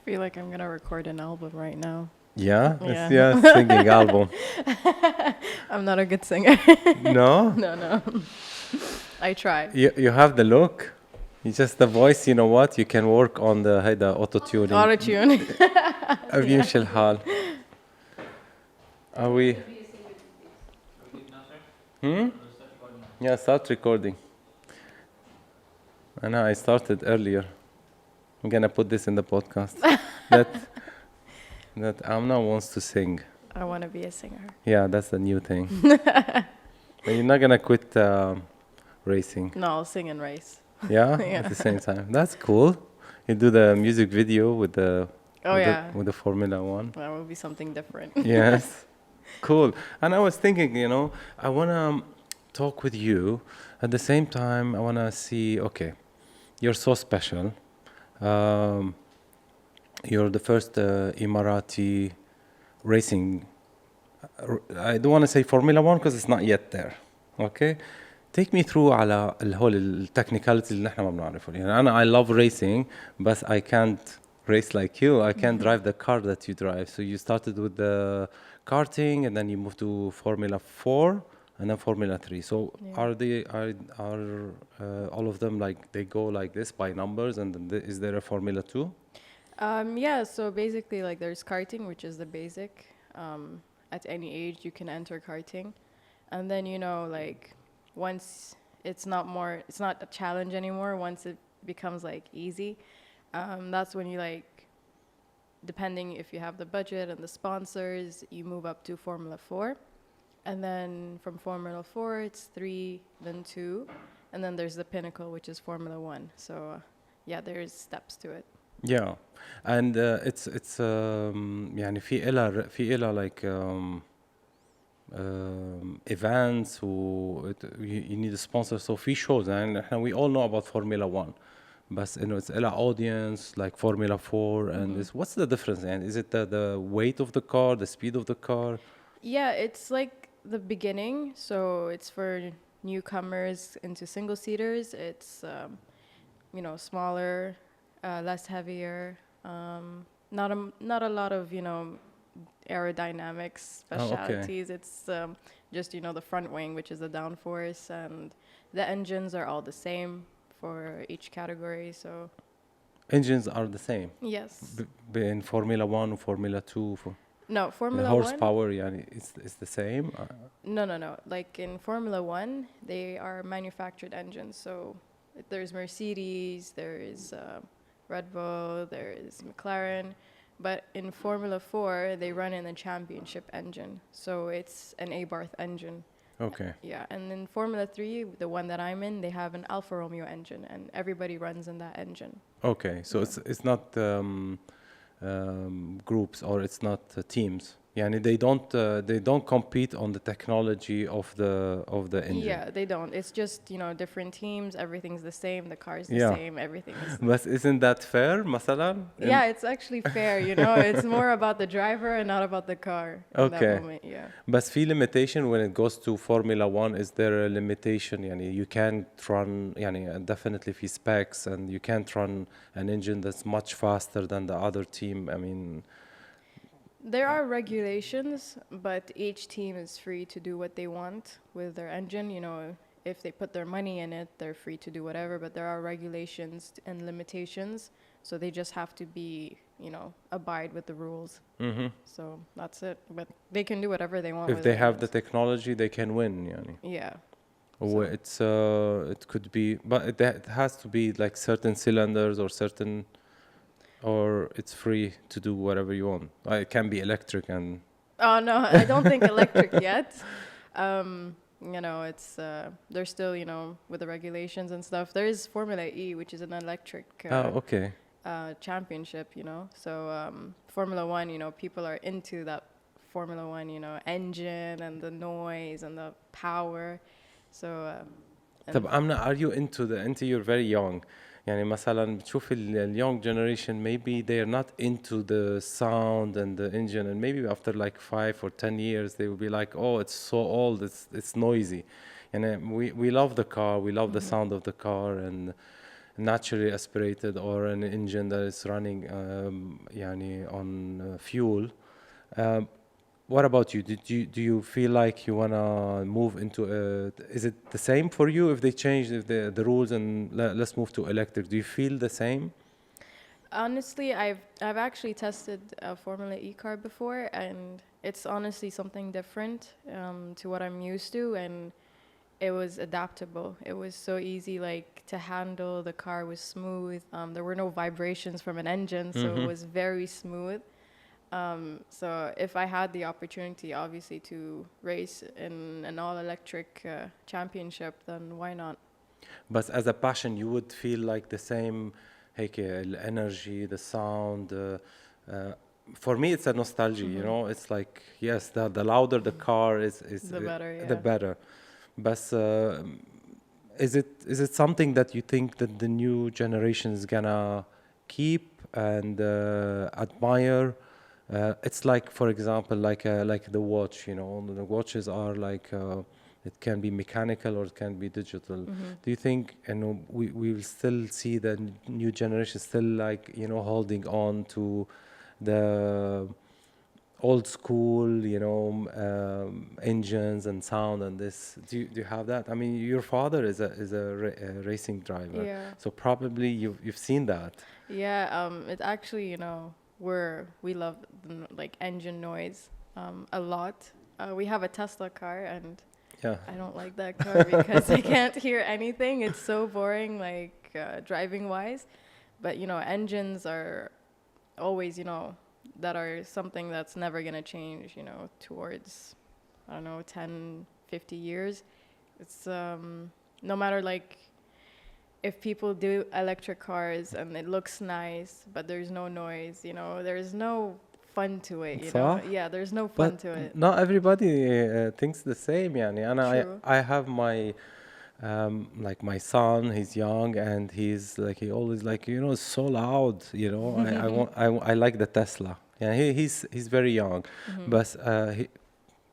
feel like I'm gonna record an album right now. Yeah? Yeah. Singing album. I'm not a good singer. No? No. I try. You have the look. You just the voice, you know what? You can work on the auto-tuning. Auto-tune. بيمشي الحال. Are we? Yeah, start recording. I know I started earlier. I'm gonna put this in the podcast. that Amna wants to sing. I want to be a singer. Yeah, that's the new thing. But you're not gonna quit racing. No, I'll sing and race. Yeah? Yeah. At the same time. That's cool. You do the music video with the with the Formula One. That will be something different. Yes. Cool. And I was thinking, I wanna talk with you. At the same time, I wanna see. Okay, you're so special. You're the first Emirati racing. I don't want to say Formula One because it's not yet there. Okay, take me through على الهول التكنيكاليتي اللي نحن ما بنعرفه. يعني أنا I love racing, but I can't race like you. I can't drive the car that you drive. So you started with the karting, and then you moved to Formula 4, and then Formula 3. So are all of them like they go like this by numbers, and then is there a Formula 2? Yeah, so basically like there's karting, which is the basic. At any age you can enter karting. And then, like once it's not a challenge anymore, once it becomes like easy, that's when you like, depending if you have the budget and the sponsors, you move up to Formula 4. And then from Formula 4, it's 3, then 2. And then there's the pinnacle, which is Formula 1. So yeah, there's steps to it. Yeah, and it's يعني في إلها like events you need a sponsor. So في shows, and we all know about Formula 1, but it's إلها audience like Formula 4, and what's the difference? And is it the weight of the car, the speed of the car? Yeah, it's like the beginning. So it's for newcomers into single seaters. It's smaller. Less heavier, not a lot of aerodynamics specialities. It's just the front wing, which is the downforce, and the engines are all the same for each category. So engines are the same. Yes. In Formula 1 or Formula 2 no, Formula 1. The horsepower, it's the same. No. Like in Formula 1, they are manufactured engines. So there's Mercedes, there is Red Bull, there is McLaren, but in Formula 4 they run in a championship engine, so it's an Abarth engine. Okay. Yeah, and in Formula 3, the one that I'm in, they have an Alfa Romeo engine, and everybody runs in that engine. Okay, so it's not groups, or it's not teams. Yani they don't compete on the technology of the engine. Yeah, they don't. It's just different teams. Everything's the same. The car's the same. Everything is. But isn't that fair, مثلا? Yeah, it's actually fair. It's more about the driver and not about the car. Okay. In that moment, yeah. But في limitation when it goes to Formula 1. Is there a limitation? Yani you can't run. Yani definitely في specs, and you can't run an engine that's much faster than the other team. I mean. There are regulations, but each team is free to do what they want with their engine. If they put their money in it, they're free to do whatever, but there are regulations and limitations, so they just have to be, abide with the rules. Mm-hmm. So that's it. But they can do whatever they want. If they have the technology, they can win. Yeah. So it could be, but it has to be like certain cylinders or certain. Or it's free to do whatever you want. It can be electric and. Oh no, I don't think electric yet. It's they're still with the regulations and stuff. There is Formula E, which is an electric. Championship. So Formula 1. People are into that Formula 1. Engine and the noise and the power. So. Amna, are you into you're very young. يعني مثلا بتشوف young generation, maybe they're not into the sound and the engine, and maybe after like 5 or 10 years they will be like, oh, it's so old, it's noisy. And we love the car, we love the sound of the car, and naturally aspirated or an engine that is running يعني on fuel. What about you? Do you feel like you wanna move into is it the same for you if they change the rules and let's move to electric? Do you feel the same? Honestly, I've actually tested a Formula E car before, and it's honestly something different to what I'm used to, and it was adaptable. It was so easy, like, to handle. The car was smooth. There were no vibrations from an engine, so it was very smooth. So if I had the opportunity, obviously, to race in an all-electric championship, then why not? But as a passion, you would feel like the same, هيك energy, the sound. For me, it's a nostalgia. You know, it's like yes, the louder the car is The better, yeah. the better. But is it something that you think that the new generation is gonna keep and admire? It's like, for example, like the watch. You know, the watches are like it can be mechanical or it can be digital. Do you think we will still see the new generation still like holding on to the old school engines and sound and this? Do you have that? I mean, your father is a racing driver, Yeah. so probably you've seen that. Yeah, it actually, we love like engine noise a lot. We have a Tesla car, and Yeah. I don't like that car because I can't hear anything. It's so boring, like driving wise. But engines are always, that are something that's never gonna change. Towards, I don't know, 10, 50 years. It's no matter, like, if people do electric cars and it looks nice, but there's no noise, there's no fun to it, صح؟ Yeah, there's no fun But to it. not everybody thinks the same. يعني True. I have my like my son, he's young and he's like he always like it's so loud. I like the Tesla. Yeah, he's very young. But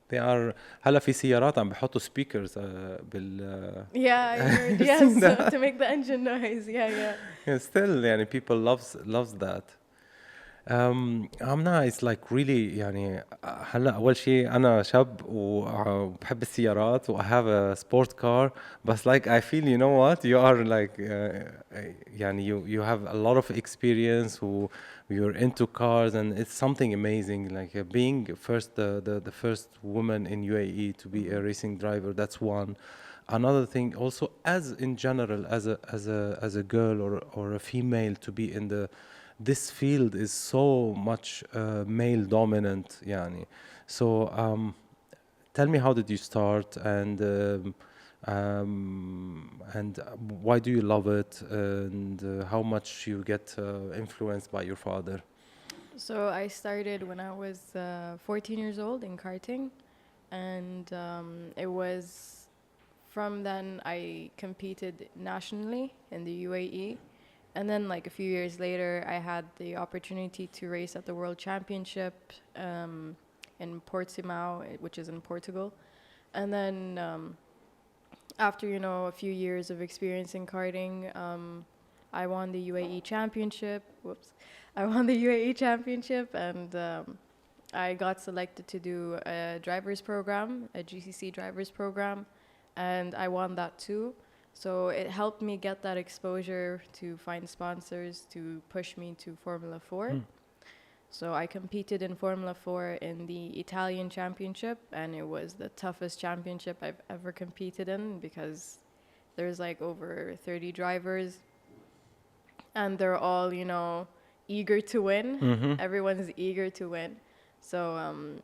they are هلا في سيارات عم بحطوا speakers بال Yeah, I heard. You've Yes, seen that? to make the engine noise. Yeah. Yeah, still يعني people loves that. Amna is like really يعني هلا أول شيء أنا شاب وبحب السيارات و I have a sport car, but like I feel what you are like يعني you have a lot of experience you're into cars and it's something amazing like being first the first woman in UAE to be a racing driver. That's one. Another thing also, as in general, as a girl or a female to be in this field is so much male dominant يعني. So tell me, how did you start and why do you love it, and how much you get influenced by your father? So I started when I was 14 years old in karting, and it was from then I competed nationally in the UAE. And then, like, a few years later, I had the opportunity to race at the World Championship in Portimao, which is in Portugal. And then after, a few years of experience in karting, I won the UAE Championship. I won the UAE Championship, and I got selected to do a driver's program, a GCC driver's program, and I won that too. So it helped me get that exposure to find sponsors to push me to Formula 4. So I competed in Formula 4 in the Italian Championship, and it was the toughest championship I've ever competed in because there's like over 30 drivers, and they're all, eager to win. Everyone's eager to win. So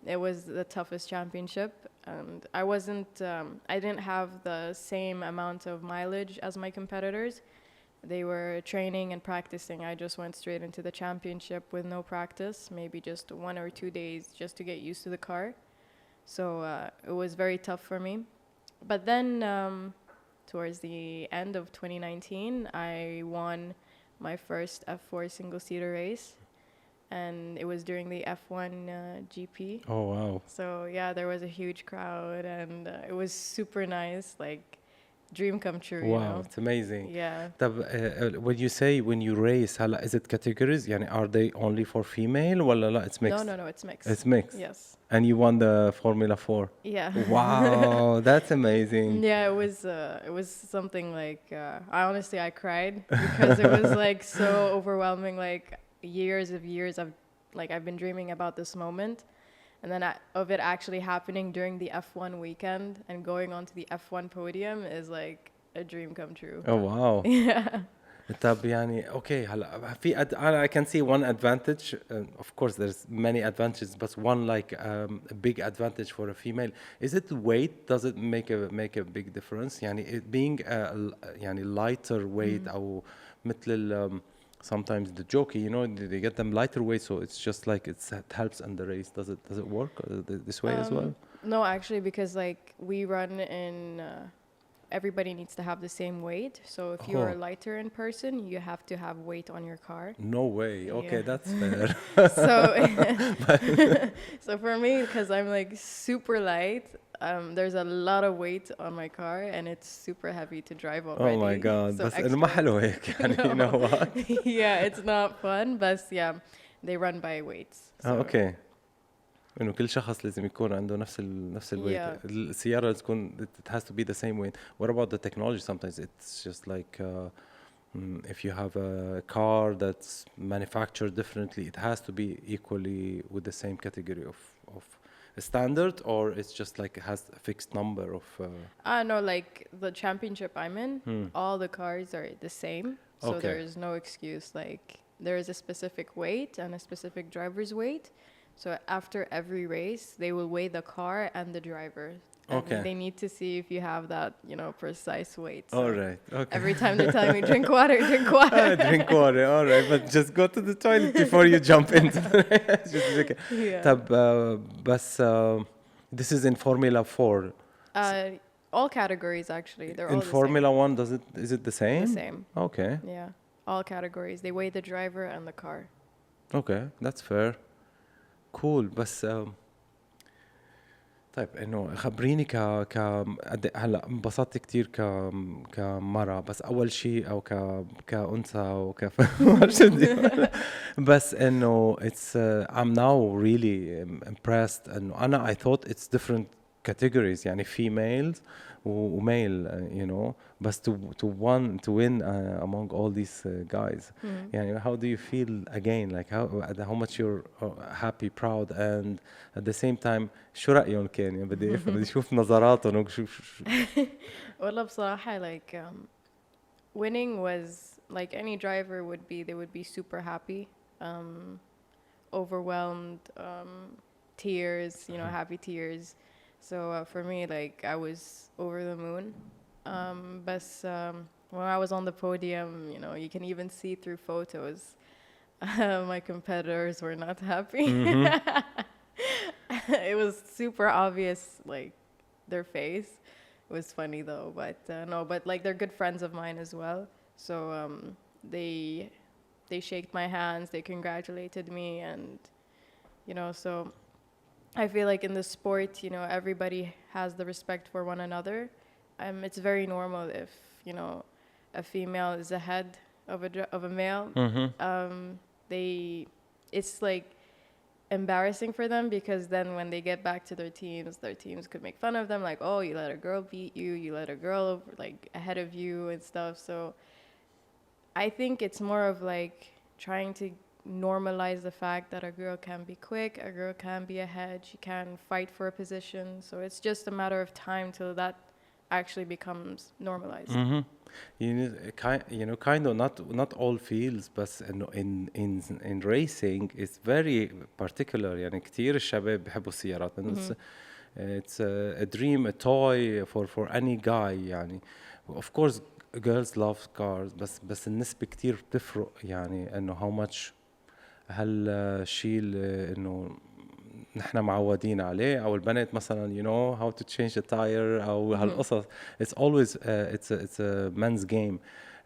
it was the toughest championship, and I didn't have the same amount of mileage as my competitors. They were training and practicing. I just went straight into the championship with no practice, maybe just 1 or 2 days just to get used to the car. So it was very tough for me. But then towards the end of 2019, I won my first F4 single-seater race. And it was during the F1 GP. Oh, wow. So, yeah, there was a huge crowd, and it was super nice. Like, dream come true, you Wow, know? it's amazing. Yeah. طب when you say when you race هلا is it categories يعني are they only for female ولا لا it's mixed? No, it's mixed. It's mixed. Yes. And you won the Formula 4. Yeah. Wow, that's amazing. Yeah, it was something like I cried because it was like so overwhelming. Like years I've been dreaming about this moment, and then of it actually happening during the F1 weekend and going onto the F1 podium is like a dream come true. Oh wow. Yeah. طب يعني okay هلا في I can see one advantage. Of course there's many advantages but one like a big advantage for a female is it weight. Does it make a big difference يعني it being يعني lighter weight أو مثل sometimes the jockey you know they get them lighter weight so it's just like it helps in the race. Does it work this way as well? No, actually, because like we run in everybody needs to have the same weight. So if you are lighter in person, you have to have weight on your car. No way. Okay, Yeah. that's fair. So so for me, because I'm like super light, there's a lot of weight on my car and it's super heavy to drive already. Oh my god. So بس إنه ما حلو هيك يعني you know what? Yeah, it's not fun, but yeah, they run by weights. So. Okay. إنه كل شخص لازم يكون عنده نفس الويت. Yeah. السيارة تكون it has to be the same weight. What about the technology? Sometimes it's just like if you have a car that's manufactured differently, it has to be equally with the same category of standard, or it's just like it has a fixed number of. No, like the championship I'm in, all the cars are the same, so Okay. there is no excuse. Like there is a specific weight and a specific driver's weight. So after every race, they will weigh the car and the driver. And Okay. they need to see if you have that, you know, precise weight. So All right. Okay. every time they're telling me drink water, drink water. Drink water. All right, but just go to the toilet before you jump into the race. Just okay. Yeah. طب بس this is in Formula 4. All categories actually. They're all In Formula 1, is it the same? the same. Okay. Yeah. All categories. They weigh the driver and the car. Okay, that's fair. Cool. بس طيب انه خبريني هلا انبسطت كتير كمرة بس اول شيء او كأنثى او بس انه it's I'm now really impressed انه انا I thought it's different categories يعني females وmale you know بس to win among all these guys يعني how do you feel again like how much you're happy proud and at the same time شو رأيهم كان يعني بدي أشوف نظراتهم وشوف والله بصراحة like winning was like any driver would be. They would be super happy, overwhelmed, tears, you know, happy tears. So for me, like I was over the moon. But when I was on the podium, you know, you can even see through photos. My competitors were not happy. It was super obvious, like their face. It was funny though, but no, but like they're good friends of mine as well. So they shaked my hands, they congratulated me, and you know, so I feel like in the sport, you know, everybody has the respect for one another. It's very normal if, you know, a female is ahead of a male. It's like embarrassing for them because then when they get back to their teams could make fun of them, like, oh, you let a girl beat you, you let a girl like ahead of you and stuff. So I think it's more of like trying to normalize the fact that a girl can be quick, a girl can be ahead, she can fight for a position. So it's just a matter of time till that actually becomes normalized. You know, kind of not all fields, but in racing it's very particular. يعني كتير الشباب بيحبوا السيارات. It's a dream, a toy for any guy. يعني of course girls love cars, بس النسبة كتير بتفرق. يعني إنه how much هالشيء انه نحن معودين عليه او البنات مثلا you know how to change a tire او هالقصص. It's always it's a men's game,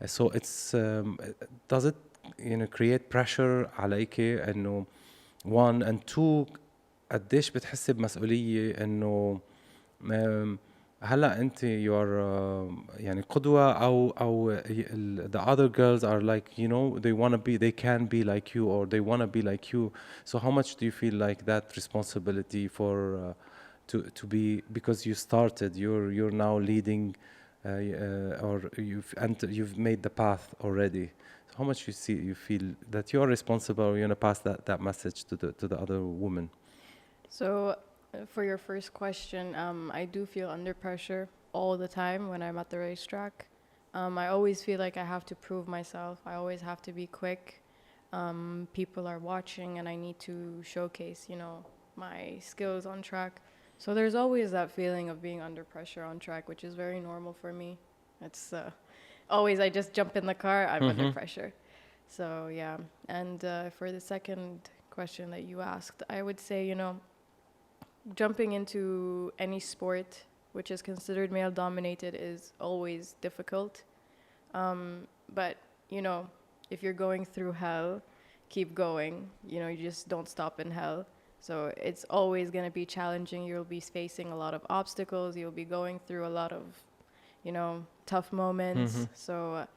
so it's does it you know create pressure عليك انه one and two قديش بتحسي بمسؤولية انه هلا انت you are يعني قدوة او the other girls are like you know they can be like you or they want to be like you, so how much do you feel like that responsibility for to be, because you started, you're now leading or you've made the path already, so how much you feel that you're responsible, you're going to pass that message to the other women? So, for your first question, I do feel under pressure all the time when I'm at the racetrack. I always feel like I have to prove myself. I always have to be quick. People are watching, and I need to showcase, my skills on track. So there's always that feeling of being under pressure on track, which is very normal for me. It's always I just jump in the car, I'm under pressure. So yeah, and for the second question that you asked, I would say, jumping into any sport which is considered male dominated is always difficult. But, if you're going through hell, keep going. You just don't stop in hell. So it's always going to be challenging. You'll be facing a lot of obstacles. You'll be going through a lot of, tough moments. So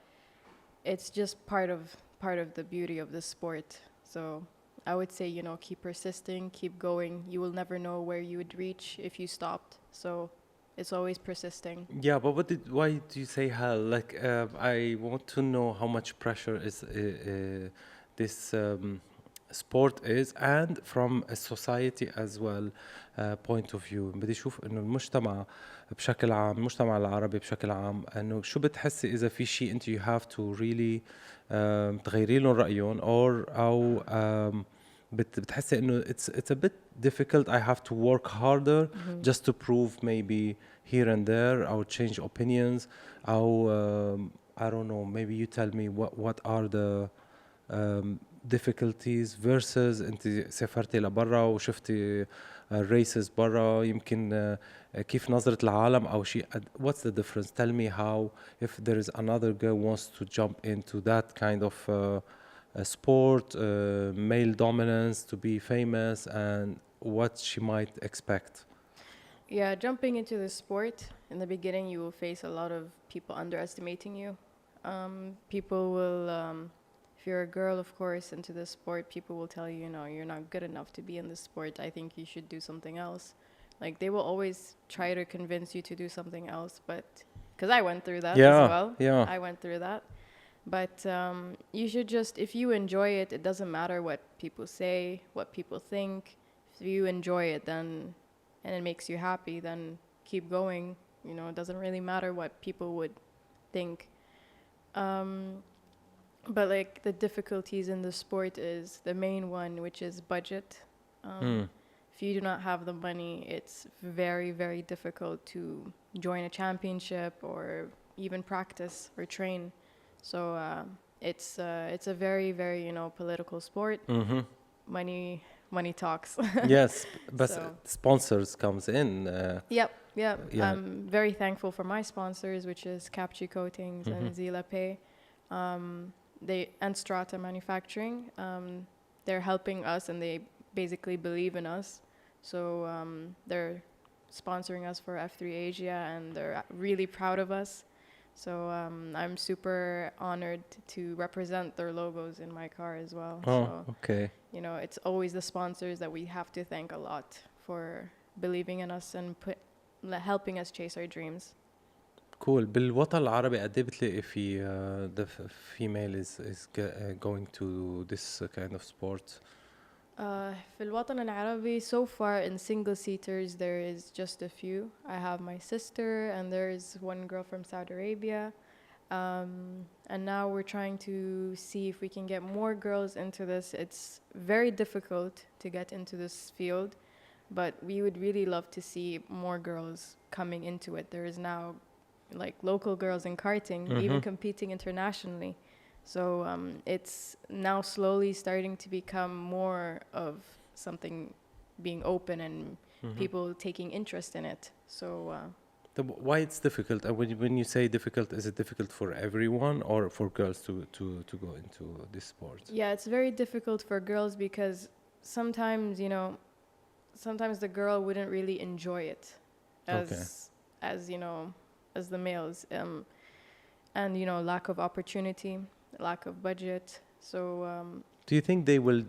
it's just part of the beauty of the sport. So I would say, keep persisting, keep going. You will never know where you would reach if you stopped. So it's always persisting. Yeah, but why do you say hell? Like, I want to know how much pressure is this sport is, and from a society as well point of view. بدي أشوف إنه المجتمع بشكل عام، المجتمع العربي بشكل عام، إنه شو بتحسي إذا في شيء أنت you have to really تغيري لهم رأيهم أو بتحسي إنه it's a bit difficult. I have to work harder just to prove maybe here and there or change opinions. أو I don't know. Maybe you tell me what are the difficulties versus أنت سافرتي لبرا وشفتي races برا، يمكن كيف نظرة العالم أو شيء. What's the difference? Tell me how, if there is another girl wants to jump into that kind of sport, male dominance, to be famous, and what she might expect. Yeah, jumping into the sport, in the beginning you will face a lot of people underestimating you. People will, if you're a girl, of course, into the sport, people will tell you, you're not good enough to be in the sport. I think you should do something else. Like, they will always try to convince you to do something else, but because I went through that as well. Yeah. I went through that. But you should just, if you enjoy it, it doesn't matter what people say, what people think. If you enjoy it, then, and it makes you happy, then keep going. It doesn't really matter what people would think. But like, the difficulties in the sport is the main one, which is budget. If you do not have the money, it's very, very difficult to join a championship or even practice or train. So it's a very, very, political sport. Money talks. Yes, but So. sponsors comes in. Yep. Yeah. I'm very thankful for my sponsors, which is Capchi Coatings and Zila Pay. And Strata Manufacturing. They're helping us, and they basically believe in us. So they're sponsoring us for F3 Asia, and they're really proud of us. So I'm super honored to represent their logos in my car as well. Oh, so, okay. It's always the sponsors that we have to thank a lot for believing in us and helping us chase our dreams. Cool. بالوطن العربي قد ايه بتلاقي في the female is going to this kind of sport? في الوطن العربي, so far in single seaters there is just a few. I have my sister, and there is one girl from Saudi Arabia, and now we're trying to see if we can get more girls into this. It's very difficult to get into this field, but we would really love to see more girls coming into it. There is now like local girls in karting, even competing internationally. So it's now slowly starting to become more of something being open and people taking interest in it. So why it's difficult? When you say difficult, is it difficult for everyone or for girls to go into this sport? Yeah, it's very difficult for girls because sometimes, sometimes the girl wouldn't really enjoy it as as the males, and lack of opportunity, lack of budget. So Do you think they will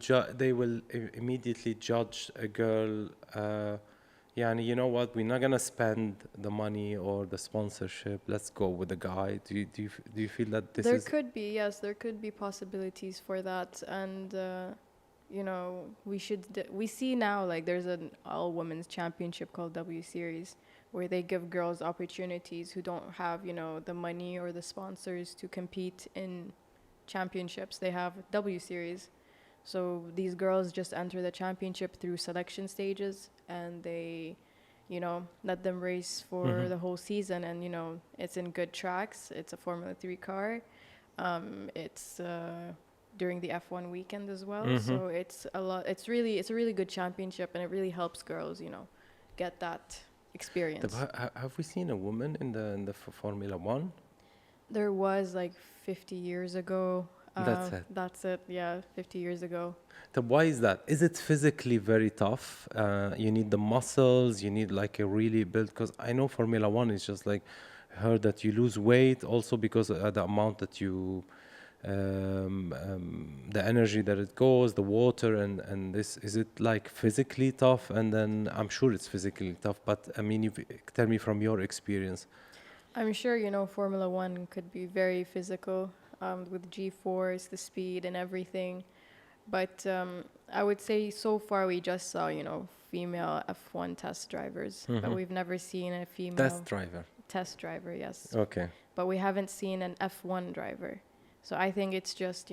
immediately judge a girl? Yani, you know what? We're not gonna spend the money or the sponsorship. Let's go with the guy. Do you feel that this there is? could be, yes, there could be possibilities for that, and we see now, like, there's an all women's championship called W Series, where they give girls opportunities who don't have the money or the sponsors to compete in championships. They have W Series. So these girls just enter the championship through selection stages, and they, let them race for the whole season. And, it's in good tracks. It's a Formula 3 car. It's during the F1 weekend as well. So it's a really good championship, and it really helps girls, get that experience. Have we seen a woman in the Formula 1? There was, like, 50 years ago. That's it, yeah, 50 years ago. Why is that? Is it physically very tough? You need the muscles, you need like a really built, because I know Formula 1 is just like, heard that you lose weight also because the amount that you, the energy that it goes, the water, and this, is it like physically tough? And then I'm sure it's physically tough, but I mean, tell me from your experience. I'm sure, Formula 1 could be very physical. With G-force, the speed and everything. But I would say so far we just saw, female F1 test drivers. But we've never seen a female... Test driver, yes. Okay. But we haven't seen an F1 driver. So I think it's just,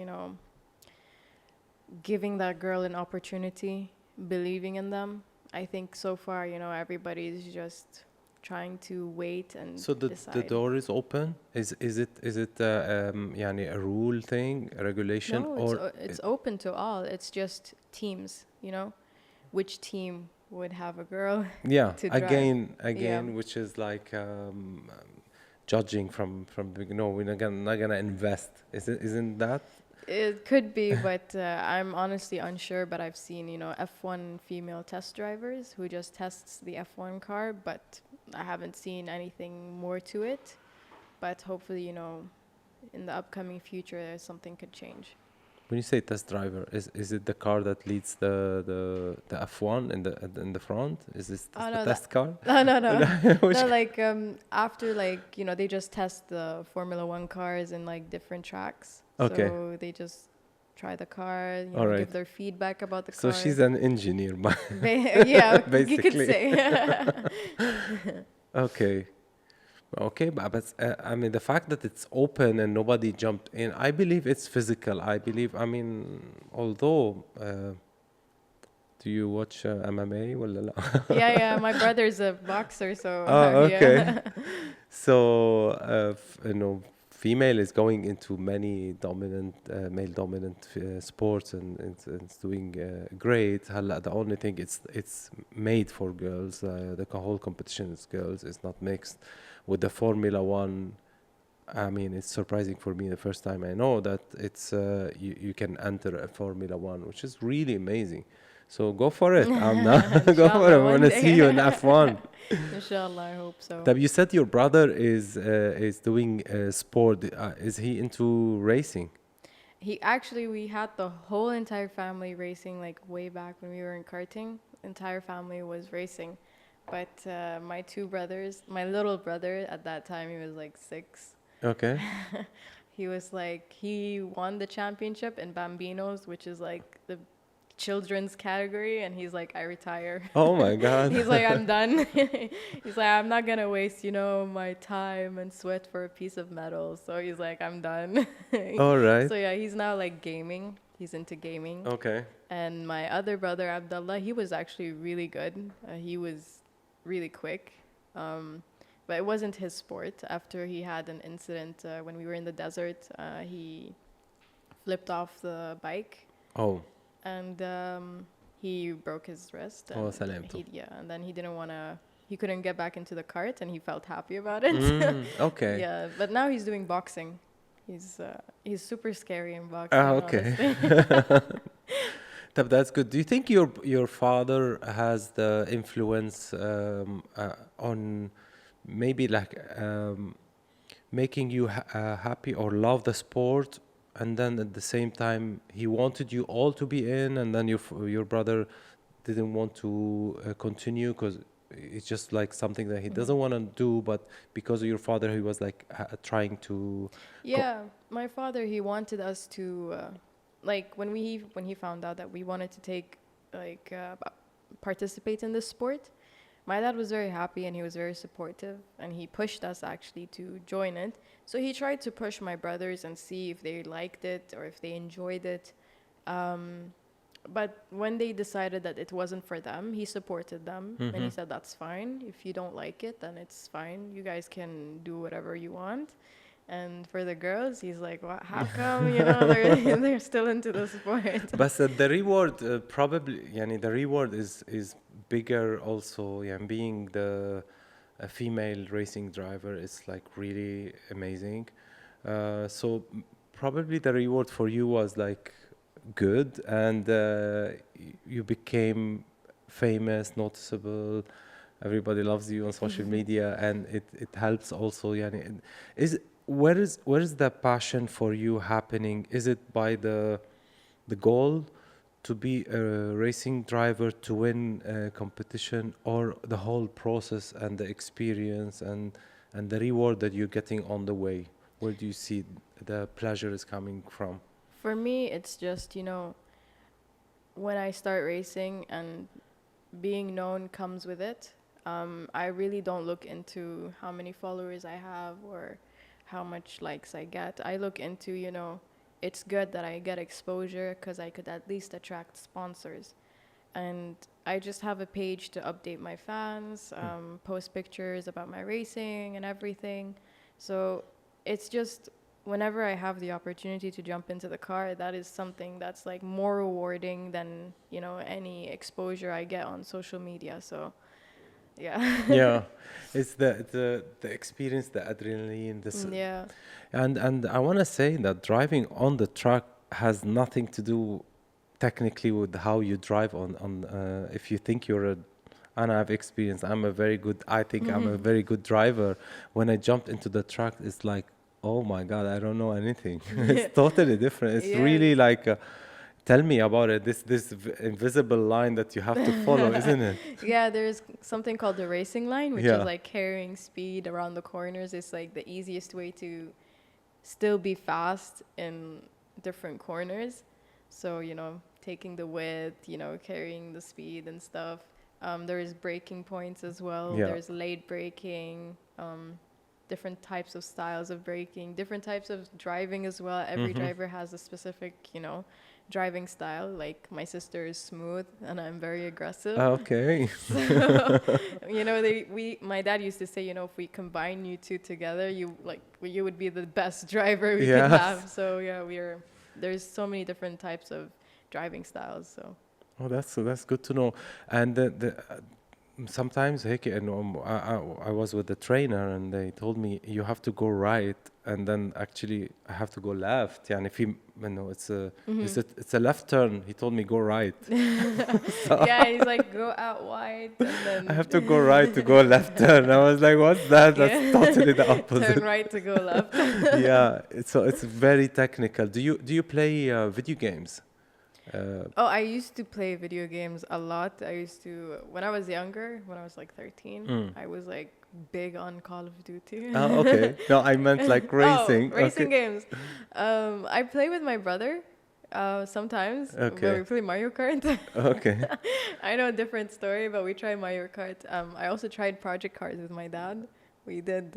giving that girl an opportunity, believing in them. I think so far, everybody's just trying to wait and decide. The door is open. Is it يعني a rule thing, a regulation? No, or it's open to all. It's just teams, which team would have a girl to drive. Again, which is like judging from we're not gonna invest. Isn't that? It could be, but I'm honestly unsure. But I've seen F1 female test drivers who just tests the F1 car, but I haven't seen anything more to it. But hopefully, in the upcoming future, something could change. When you say test driver, is it the car that leads the F1 in the front? Is this the test car? No. No, like after, like, they just test the Formula 1 cars in like different tracks. Okay. So they just try the car, right. give their feedback about the So car. she's an engineer, yeah, basically. you could say. Okay, but I mean, the fact that it's open and nobody jumped in, I believe it's physical. Although, do you watch MMA? Yeah, my brother's a boxer, so. Oh, okay. Yeah. So, female is going into many male-dominant sports, and it's doing great. The only thing, it's made for girls. The whole competition is girls. It's not mixed. With the Formula 1, I mean, it's surprising for me the first time I know that it's you can enter a Formula 1, which is really amazing. So go for it, Amna. Go for it. I want to see you in F1. Inshallah, I hope so. You said your brother is doing sport. Is he into racing? We had the whole entire family racing, like way back when we were in karting. Entire family was racing. But my two brothers, my little brother at that time, he was like 6. Okay. He won the championship in Bambinos, which is like the children's category, and he's like, I retire. Oh my God. He's like, I'm done. He's like, I'm not gonna waste, my time and sweat for a piece of metal. So he's like, I'm done. All right. So yeah, he's now like gaming. He's into gaming. Okay. And my other brother, Abdullah, he was actually really good. He was really quick. But it wasn't his sport. After he had an incident when we were in the desert, he flipped off the bike. Oh. And he broke his wrist. And and then he couldn't get back into the cart, and he felt happy about it. Okay. Yeah, but now he's doing boxing. He's super scary in boxing. Okay. That's good. Do you think your father has the influence on maybe like making you happy or love the sport, and then at the same time he wanted you all to be in, and then your brother didn't want to continue because it's just like something that he doesn't want to do, but because of your father he was like trying to my father, he wanted us to like when he found out that we wanted to take like participate in this sport, my dad was very happy and he was very supportive, and he pushed us actually to join it. So he tried to push my brothers and see if they liked it or if they enjoyed it. But when they decided that it wasn't for them, he supported them. And he said, that's fine. If you don't like it, then it's fine. You guys can do whatever you want. And for the girls, he's like, well, how come, they're still into the sport? But the reward probably, yani the reward is bigger also. Yeah, being a female racing driver is like really amazing. So probably the reward for you was like good, and you became famous, noticeable. Everybody loves you on social media, and it helps also. Yani, where is the passion for you happening? Is it by the goal to be a racing driver, to win a competition, or the whole process and the experience and the reward that you're getting on the way? Where do you see the pleasure is coming from? For me, it's just, when I start racing and being known comes with it, I really don't look into how many followers I have or how much likes I get. I look into, it's good that I get exposure because I could at least attract sponsors. And I just have a page to update my fans, post pictures about my racing and everything. So it's just whenever I have the opportunity to jump into the car, that is something that's like more rewarding than, any exposure I get on social media. So yeah. It's the experience, the adrenaline, Yeah. and I want to say that driving on the track has nothing to do technically with how you drive on if you think and I've experienced, I'm a very good driver. When I jumped into the track, it's like, oh my God, I don't know anything. It's totally different. It's really like tell me about it. This invisible line that you have to follow, isn't it? Yeah, there's something called the racing line, which is like carrying speed around the corners. It's like the easiest way to still be fast in different corners. So, taking the width, carrying the speed and stuff. There's braking points as well. Yeah. There's late braking, different types of styles of braking, different types of driving as well. Every driver has a specific, driving style. Like my sister is smooth and I'm very aggressive. Okay. So, my dad used to say, if we combine you two together, you would be the best driver we could have. So there's so many different types of driving styles. So. Oh, that's good to know. And sometimes I was with the trainer and they told me you have to go right, and then actually I have to go left. Yeah, and if it's a left turn, he told me go right. Yeah, he's like go out wide and then I have to go right to go left turn. I was like, what's that? That's totally the opposite. Turn right to go left. Yeah, so it's very technical. Do you play video games? I used to play video games a lot. When I was younger, when I was like 13, I was like big on Call of Duty. Oh, okay. No, I meant like racing. Racing games. I play with my brother sometimes. Okay. Where we play Mario Kart. Okay. I know a different story, but we tried Mario Kart. I also tried Project Cars with my dad. We did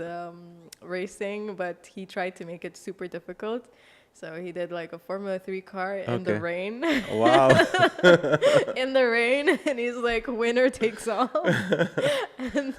racing, but he tried to make it super difficult. So he did like a Formula 3 car in the rain. Wow. In the rain, and he's like, winner takes all. And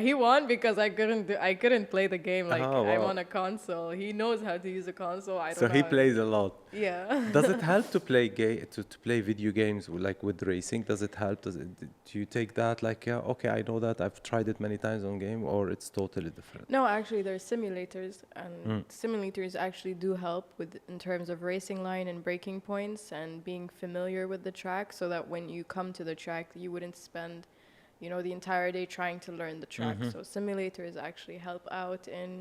he won because I couldn't play the game like I'm on a console. He knows how to use a console. I don't know. So he plays a lot. Yeah. Does it help to play to play video games like with racing? Does it help? Do you take that like okay, I know that, I've tried it many times on game, or it's totally different? No, actually there's simulators, and simulators actually do help with in terms of racing line and braking points and being familiar with the track, so that when you come to the track you wouldn't spend you know, the entire day trying to learn the track. So simulators actually help out in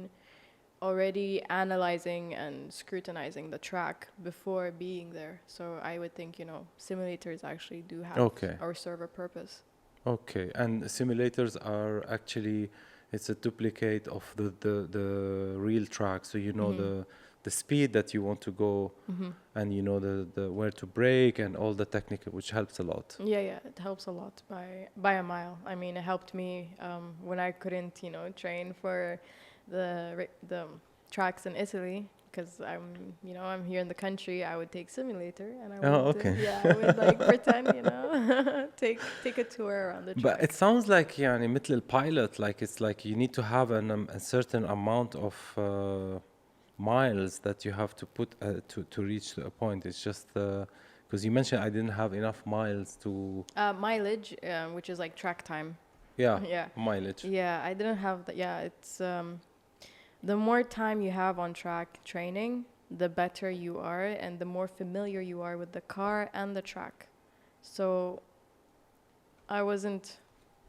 already analyzing and scrutinizing the track before being there. So I would think, you know, simulators actually do have or serve a purpose. Okay, and simulators are actually, it's a duplicate of the real track. So you know the speed that you want to go, and you know the where to brake and all the technical, which helps a lot. Yeah, it helps a lot by a mile. I mean, it helped me when I couldn't, you know, train for the tracks in Italy, because I'm here in the country. I would take simulator and I would I would like pretend, you know, take a tour around the track. But it sounds like يعني مثل البايلوت, like it's like you need to have a certain amount of miles that you have to put to reach a point. It's just because you mentioned I didn't have enough miles to mileage, which is like track time. Yeah. Mileage. Yeah, I didn't have that. Yeah, it's the more time you have on track training, the better you are and the more familiar you are with the car and the track. So I wasn't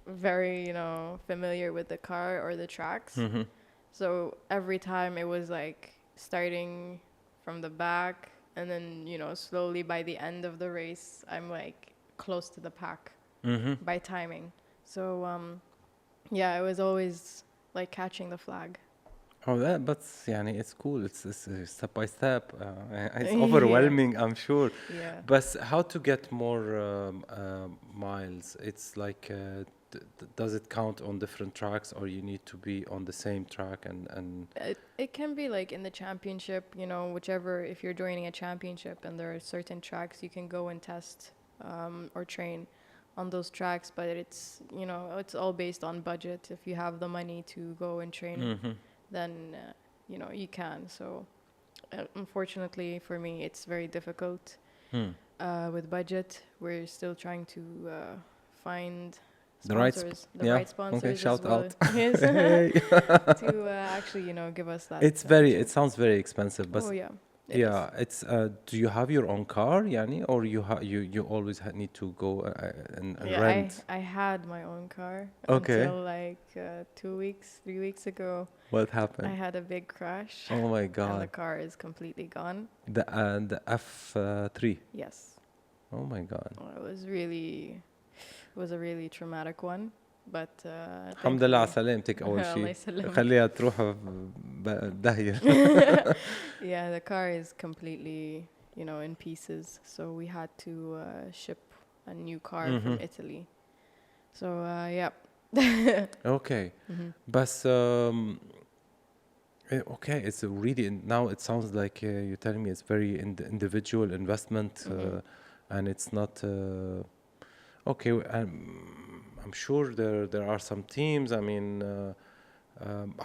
very, you know, familiar with the car or the tracks. So every time it was like starting from the back, and then, you know, slowly by the end of the race, I'm like close to the pack by timing. So, yeah, I was always like catching the flag. Oh, but يعني it's cool. It's step by step. It's overwhelming, I'm sure. Yeah. But how to get more miles? It's like, does it count on different tracks, or you need to be on the same track and It can be like in the championship, you know, whichever, if you're joining a championship and there are certain tracks you can go and test or train on those tracks, but it's, you know, it's all based on budget. If you have the money to go and train, then, you know, you can. So unfortunately for me, it's very difficult with budget. We're still trying to find sponsors, the right sponsors, shout out to actually, you know, give us that. It sounds very expensive, but it's do you have your own car, yani, or you always need to go and rent? I had my own car until like 3 weeks ago. What happened? I had a big crash. Oh my god. And the car is completely gone. The F3? Yes. Oh my god. It was a really traumatic one, but الحمد لله على سلامتك أول شيء. الله يسلمك. خليها تروح داهية. Yeah, the car is completely, you know, in pieces. So we had to ship a new car from Italy. So yeah. Okay. But okay, it's really, now it sounds like you're telling me it's very individual investment, and it's not okay. I'm sure there are some teams. I mean,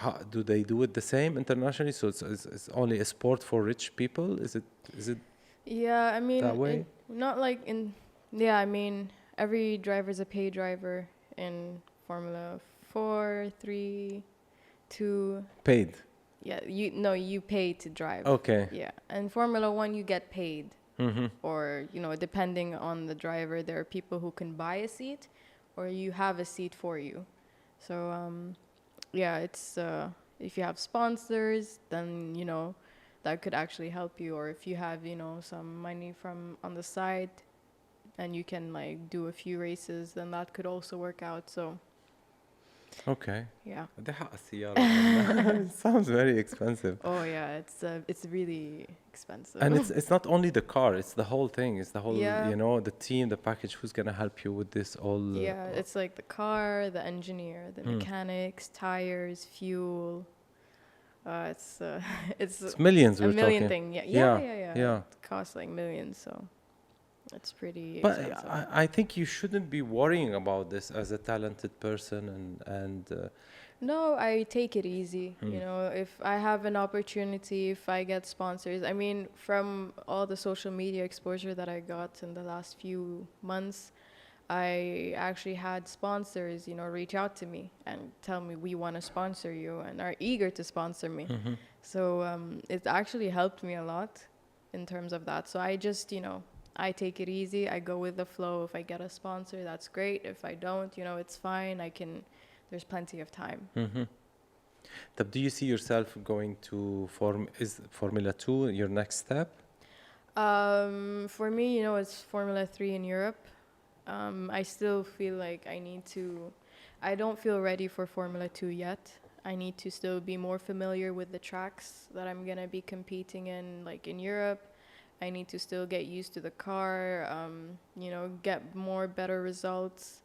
how do they do it the same internationally? So it's only a sport for rich people. Is it? Yeah, I mean, that way? Not like in. Yeah, I mean, every driver is a paid driver in Formula 4, 3, 2. Paid. Yeah, you pay to drive. Okay. Yeah, and Formula 1 you get paid. Or, you know, depending on the driver, there are people who can buy a seat, or you have a seat for you. So yeah, it's if you have sponsors, then, you know, that could actually help you. Or if you have, you know, some money from on the side and you can like do a few races, then that could also work out. So okay. Yeah. It sounds very expensive. Oh yeah, it's really expensive. And it's not only the car, it's the whole thing. It's the whole, you know, the team, the package, who's going to help you with this all. It's like the car, the engineer, the mechanics, tires, fuel. It's millions. A million talking. thing. Yeah. It costs like millions, so it's pretty expensive. But I think you shouldn't be worrying about this as a talented person and No, I take it easy. You know, if I have an opportunity, if I get sponsors, I mean, from all the social media exposure that I got in the last few months, I actually had sponsors, you know, reach out to me and tell me we want to sponsor you and are eager to sponsor me. So it actually helped me a lot in terms of that. So I just, you know, I take it easy. I go with the flow. If I get a sponsor, that's great. If I don't, you know, it's fine. There's plenty of time. طب do you see yourself going to is Formula 2 your next step? For me, you know, it's Formula 3 in Europe. I still feel like I don't feel ready for Formula 2 yet. I need to still be more familiar with the tracks that I'm going to be competing in, like in Europe. I need to still get used to the car, you know, get better results,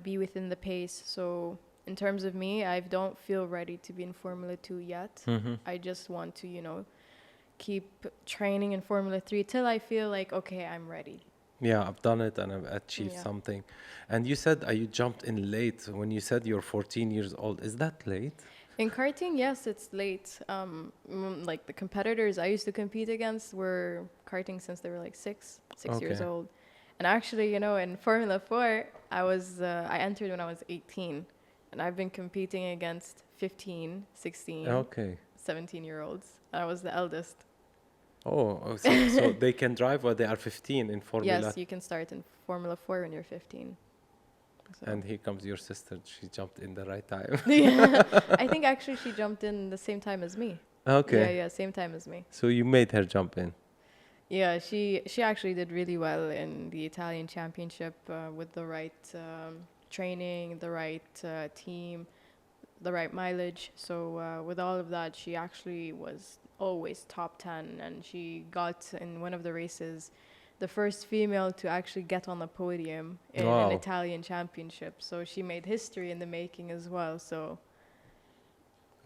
be within the pace. So in terms of me, I don't feel ready to be in Formula 2 yet. I just want to, you know, keep training in Formula 3 till I feel like, okay, I'm ready. Yeah, I've done it and I've achieved something. And you said you jumped in late. When you said you're 14 years old, is that late? In karting, yes, it's late. Like the competitors I used to compete against were karting since they were like six years old. And actually, you know, in Formula 4, I entered when I was 18. And I've been competing against 15, 16, 17-year-olds. I was the eldest. Oh, so they can drive while they are 15 in Formula? Yes, you can start in Formula 4 when you're 15. So. And here comes your sister. She jumped in the right time. Yeah, I think actually she jumped in the same time as me. Okay. Yeah, same time as me. So you made her jump in? Yeah, she actually did really well in the Italian championship with the right training, the right team, the right mileage. So with all of that, she actually was always top 10, and she got in one of the races the first female to actually get on the podium in an Italian championship. So she made history in the making as well. So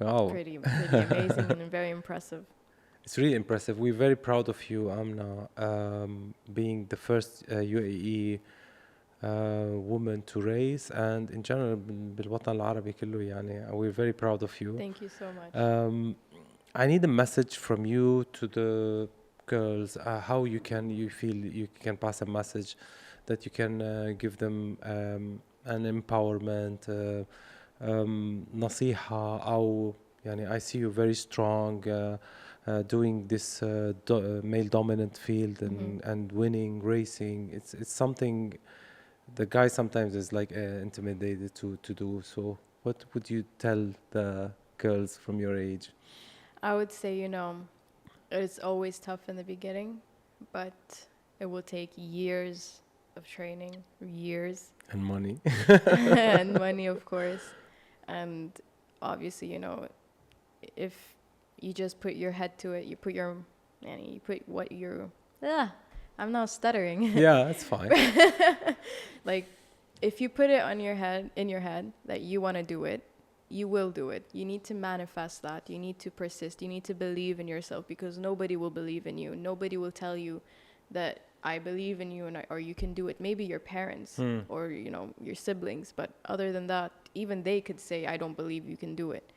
pretty amazing and very impressive. It's really impressive. We're very proud of you, Amna, being the first UAE woman to race, and in general بالوطن العربي كله يعني. We're very proud of you. Thank you so much. I need a message from you to the girls. How you feel you can pass a message that you can give them an empowerment, نصيحة أو يعني. I see you very strong doing this male dominant field and winning racing. It's something the guy sometimes is like intimidated to do. So what would you tell the girls from your age? I would say, you know, it's always tough in the beginning, but it will take years of training, years. And money. And money, of course. And obviously, you know, if you just put your head to it, I'm now stuttering. Yeah, that's fine. Like, if you put it in your head that you want to do it, you will do it. You need to manifest that. You need to persist. You need to believe in yourself, because nobody will believe in you. Nobody will tell you that I believe in you or you can do it. Maybe your parents or, you know, your siblings. But other than that, even they could say, I don't believe you can do it.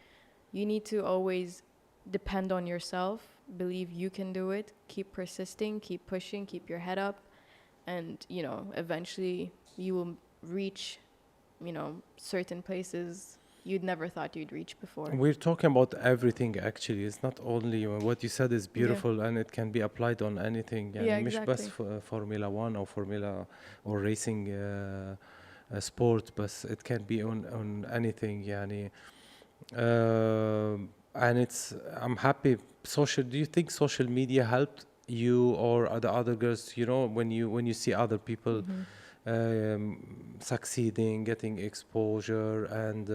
You need to always depend on yourself, believe you can do it, keep persisting, keep pushing, keep your head up. And, you know, eventually you will reach, you know, certain places you'd never thought you'd reach before. We're talking about everything, actually. It's not only what you said is beautiful, and it can be applied on anything. Yeah, مش exactly. بس Formula 1 or racing sport, but it can be on anything يعني. And I'm happy. Do you think social media helped you or the other girls, you know, when you see other people succeeding, getting exposure, and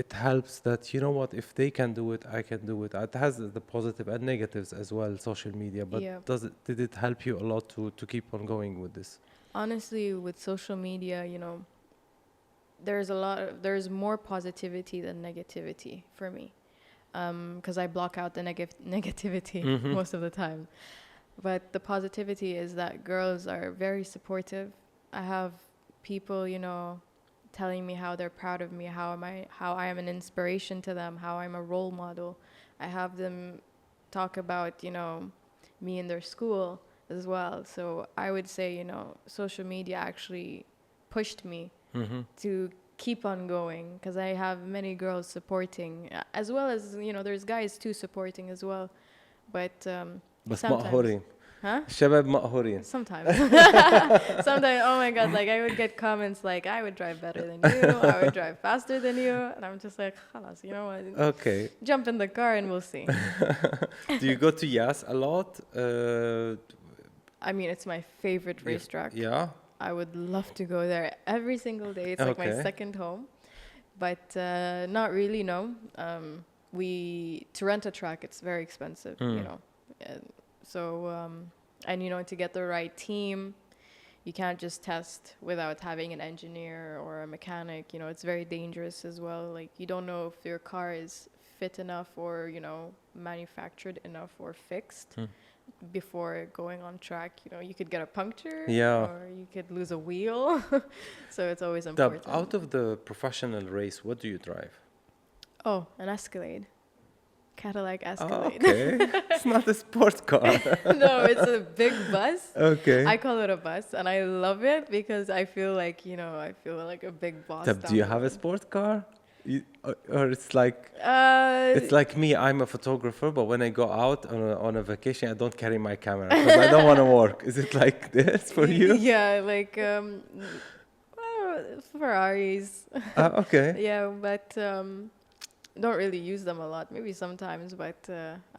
it helps that, you know what, if they can do it, I can do it. It has the positive and negatives as well, social media, but did it help you a lot to keep on going with this? Honestly, with social media, you know, there's more positivity than negativity for me, because I block out the negativity most of the time. But the positivity is that girls are very supportive. I have people, you know, telling me how they're proud of me, how I am an inspiration to them, how I'm a role model. I have them talk about, you know, me in their school as well. So I would say, you know, social media actually pushed me to keep on going, because I have many girls supporting, as well as, you know, there's guys too supporting as well. But بس مقهورين. Huh? الشباب مقهورين. Sometimes. Sometimes, oh my God, like I would get comments like, I would drive better than you, I would drive faster than you. And I'm just like, خلاص, you know what? Okay. Jump in the car and we'll see. Do you go to Yas a lot? I mean, it's my favorite racetrack. Yeah. I would love to go there every single day. It's like my second home. But not really, no. To rent a track, it's very expensive, you know. So, and you know, to get the right team, you can't just test without having an engineer or a mechanic. You know, it's very dangerous as well. Like, you don't know if your car is fit enough or, you know, manufactured enough or fixed before going on track. You know, you could get a puncture or you could lose a wheel. So it's always important. Out of the professional race, what do you drive? Oh, an Escalade. Cadillac Escalade. Oh, okay. It's not a sports car. No, it's a big bus. Okay. I call it a bus, and I love it because I feel like, you know, I feel like a big boss. Do you have a sports car? Or it's like me, I'm a photographer, but when I go out on a vacation, I don't carry my camera because I don't want to work. Is it like this for you? Yeah, like Ferraris. Okay. Yeah, but don't really use them a lot. Maybe sometimes, but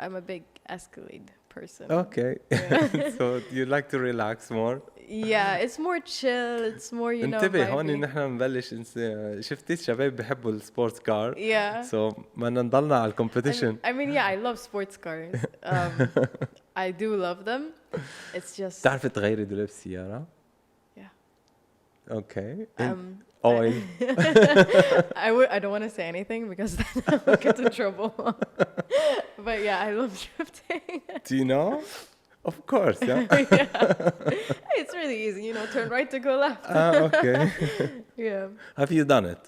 I'm a big Escalade person. Okay. Yeah. So you like to relax more? Yeah, it's more chill. It's more, you know. انتبه هون نحن نبلش شفتي الشباب بيحبوا السبورتس كار. Yeah. So بدنا نضلنا على الكومبيتيشن. I mean, yeah, I love sports cars. I do love them. It's just. بتعرفي تغيري دولاب السيارة؟ Yeah. Okay. Oil. I don't want to say anything because then I'll get in trouble. But yeah, I love drifting. Do you know? Of course, yeah. Yeah. It's really easy, you know, turn right to go left. Okay. Yeah. Have you done it?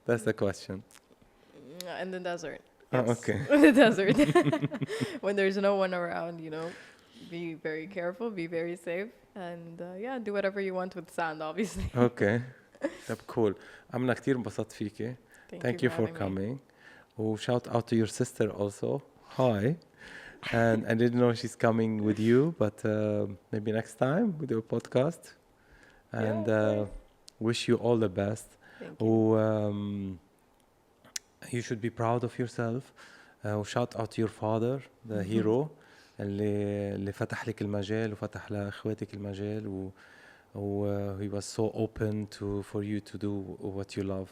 That's the question. In the desert. Yes. Okay. In the desert. When there's no one around, you know, be very careful, be very safe, and yeah, do whatever you want with sand, obviously. Okay. طب cool. أمنة كتير انبسطت فيكي. Thank you for coming. Oh, shout out to your sister also. Hi. And I didn't know she's coming with you, but maybe next time we do a podcast. And wish you all the best. Thank you. You should be proud of yourself. Shout out to your father, the hero, اللي فتح لك المجال وفتح لأخواتك المجال he was so open for you to do what you love.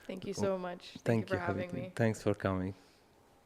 Thank you so much. Thank you for having me. Thanks for coming.